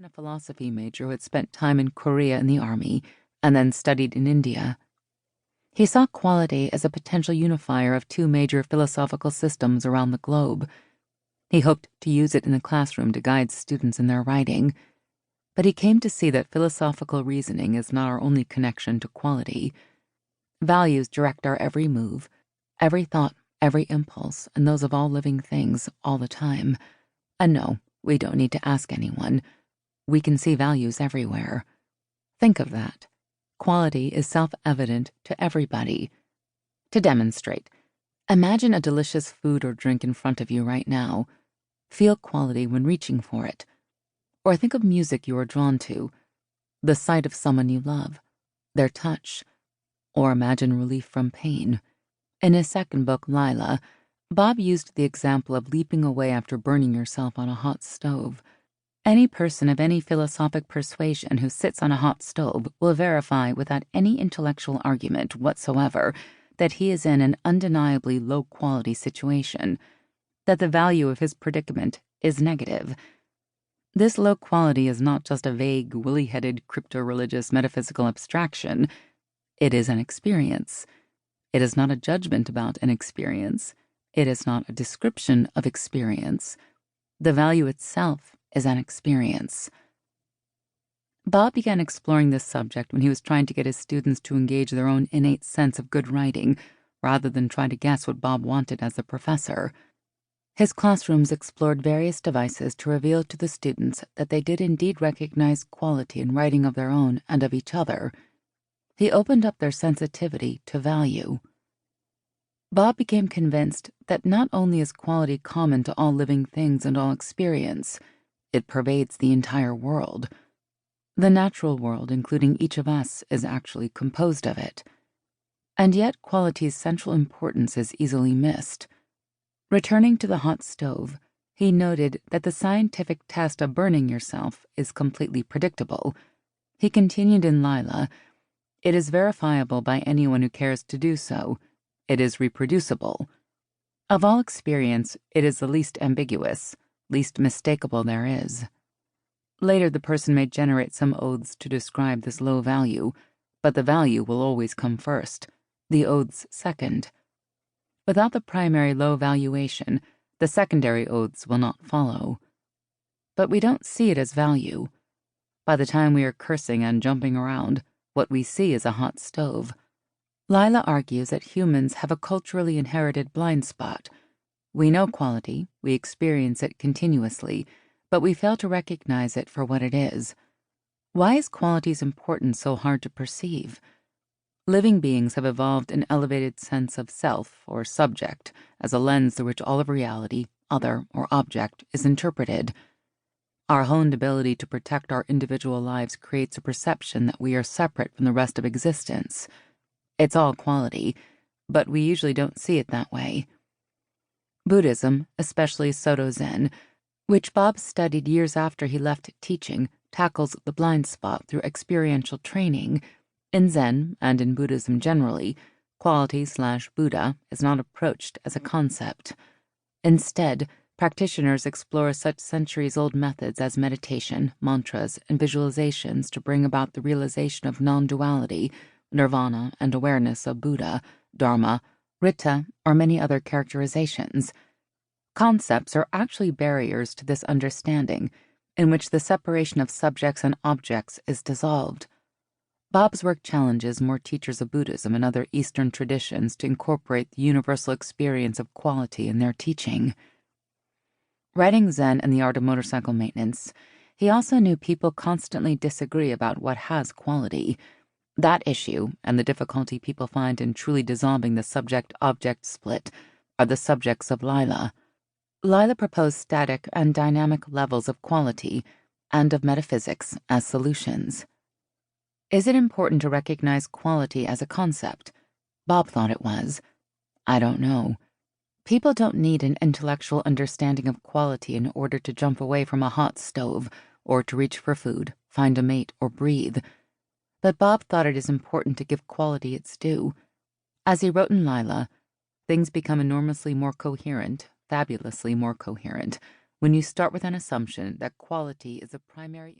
a philosophy major who had spent time in Korea in the army and then studied in India. He saw quality as a potential unifier of two major philosophical systems around the globe. He hoped to use it in the classroom to guide students in their writing, but he came to see that philosophical reasoning is not our only connection to quality. Values direct our every move, every thought, every impulse, and those of all living things all the time. And no, we don't need to ask anyone. We can see values everywhere. Think of that. Quality is self-evident to everybody. To demonstrate, imagine a delicious food or drink in front of you right now. Feel quality when reaching for it. Or think of music you are drawn to, the sight of someone you love, their touch, or imagine relief from pain. In his second book, Lila, Bob used the example of leaping away after burning yourself on a hot stove. Any person of any philosophic persuasion who sits on a hot stove will verify without any intellectual argument whatsoever that he is in an undeniably low-quality situation, that the value of his predicament is negative. This low quality is not just a vague, woolly-headed, crypto-religious metaphysical abstraction. It is an experience. It is not a judgment about an experience. It is not a description of experience. The value itself is an experience. Bob began exploring this subject when he was trying to get his students to engage their own innate sense of good writing, rather than try to guess what Bob wanted as a professor. His classrooms explored various devices to reveal to the students that they did indeed recognize quality in writing of their own and of each other. He opened up their sensitivity to value. Bob became convinced that not only is quality common to all living things and all experience, it pervades the entire world. The natural world, including each of us, is actually composed of it. And yet quality's central importance is easily missed. Returning to the hot stove, he noted that the scientific test of burning yourself is completely predictable. He continued in Lila, "It is verifiable by anyone who cares to do so. It is reproducible. Of all experience, it is the least ambiguous, least mistakable there is." Later, the person may generate some oaths to describe this low value, but the value will always come first, the oaths second. Without the primary low valuation, the secondary oaths will not follow. But we don't see it as value. By the time we are cursing and jumping around, what we see is a hot stove. Lila argues that humans have a culturally inherited blind spot. We know quality, we experience it continuously, but we fail to recognize it for what it is. Why is quality's importance so hard to perceive? Living beings have evolved an elevated sense of self, or subject, as a lens through which all of reality, other, or object is interpreted. Our honed ability to protect our individual lives creates a perception that we are separate from the rest of existence. It's all quality, but we usually don't see it that way. Buddhism, especially Soto Zen, which Bob studied years after he left teaching, tackles the blind spot through experiential training. In Zen, and in Buddhism generally, quality/Buddha is not approached as a concept. Instead, practitioners explore such centuries-old methods as meditation, mantras, and visualizations to bring about the realization of non-duality, nirvana, and awareness of Buddha, dharma, Rita, or many other characterizations. Concepts are actually barriers to this understanding, in which the separation of subjects and objects is dissolved. Bob's work challenges more teachers of Buddhism and other Eastern traditions to incorporate the universal experience of quality in their teaching. Writing Zen and the Art of Motorcycle Maintenance, he also knew people constantly disagree about what has quality. That issue, and the difficulty people find in truly dissolving the subject-object split, are the subjects of Lila. Lila proposed static and dynamic levels of quality and of metaphysics as solutions. Is it important to recognize quality as a concept? Bob thought it was. I don't know. People don't need an intellectual understanding of quality in order to jump away from a hot stove, or to reach for food, find a mate, or breathe. But Bob thought it is important to give quality its due. As he wrote in Lila, things become enormously more coherent, fabulously more coherent, when you start with an assumption that quality is a primary